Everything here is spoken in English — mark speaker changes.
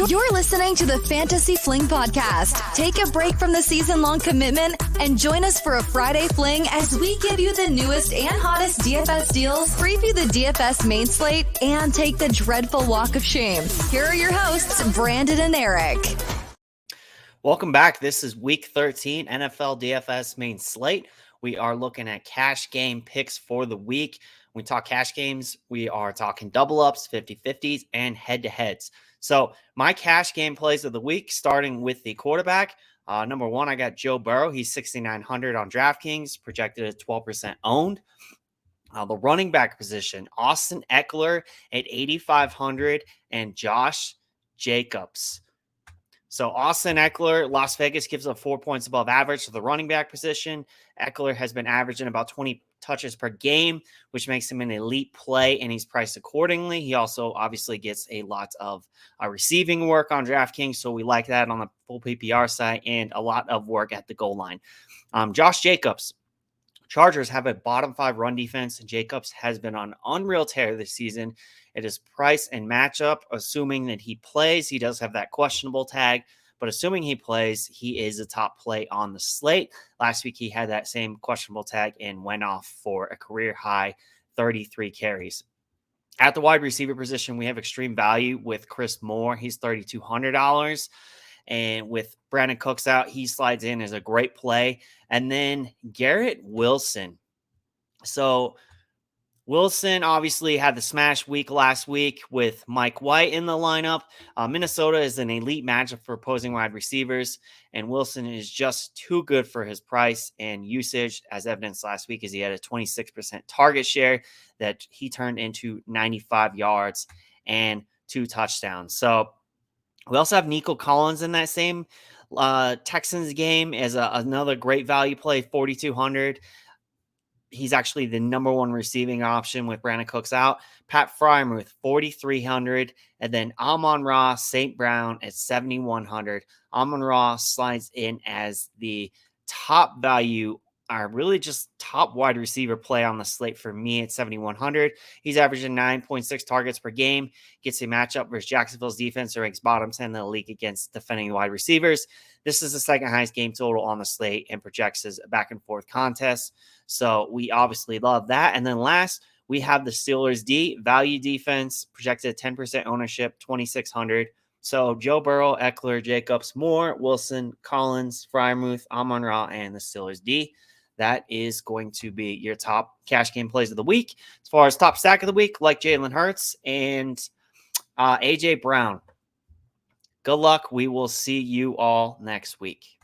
Speaker 1: You're listening to the Fantasy Fling Podcast. Take a break from the season-long commitment and join us for a Friday fling as we give you the newest and hottest DFS deals, preview the DFS main slate, and take the dreadful walk of shame. Here are your hosts, Brandon and Eric.
Speaker 2: Welcome back. This is Week 13, NFL DFS main slate. We are looking at cash game picks for the week. When we talk cash games, we are talking double ups, 50-50s, and head-to-heads. So my cash game plays of the week, starting with the quarterback. Number one, I got Joe Burrow. He's 6,900 on DraftKings, projected at 12% owned. The running back position, Austin Eckler at 8,500 and Josh Jacobs. So Austin Eckler, Las Vegas gives up 4 points above average to the running back position. Eckler has been averaging about 20 touches per game, which makes him an elite play, and he's priced accordingly. He also obviously gets a lot of receiving work on DraftKings, so we like that on the full PPR side, and a lot of work at the goal line. Josh Jacobs. Chargers have a bottom 5 run defense, and Jacobs has been on unreal tear this season. It is price and matchup, assuming that he plays. He does have that questionable tag, but assuming he plays, he is a top play on the slate. Last week, he had that same questionable tag and went off for a career high 33 carries. At the wide receiver position, we have extreme value with Chris Moore. He's $3,200. And with Brandon Cooks out, he slides in as a great play. And then Garrett Wilson. So Wilson obviously had the smash week last week with Mike White in the lineup. Minnesota is an elite matchup for opposing wide receivers, and Wilson is just too good for his price and usage, as evidenced last week as he had a 26% target share that he turned into 95 yards and 2 touchdowns. So we also have Nico Collins in that same Texans game as another great value play, 4,200. He's actually the number one receiving option with Brandon Cooks out. Pat Freiermuth, 4,300. And then Amon-Ra St. Brown at 7,100. Amon-Ra slides in as the top value, or really just top wide receiver play on the slate for me at 7,100. He's averaging 9.6 targets per game. Gets a matchup versus Jacksonville's defense that ranks bottom 10 in the league against defending wide receivers. This is the second highest game total on the slate and projects as a back and forth contest. So we obviously love that. And then last, we have the Steelers D, value defense, projected at 10% ownership, 2,600. So Joe Burrow, Eckler, Jacobs, Moore, Wilson, Collins, Freiermuth, Amon-Ra, and the Steelers D. That is going to be your top cash game plays of the week. As far as top stack of the week, like Jalen Hurts and A.J. Brown. Good luck. We will see you all next week.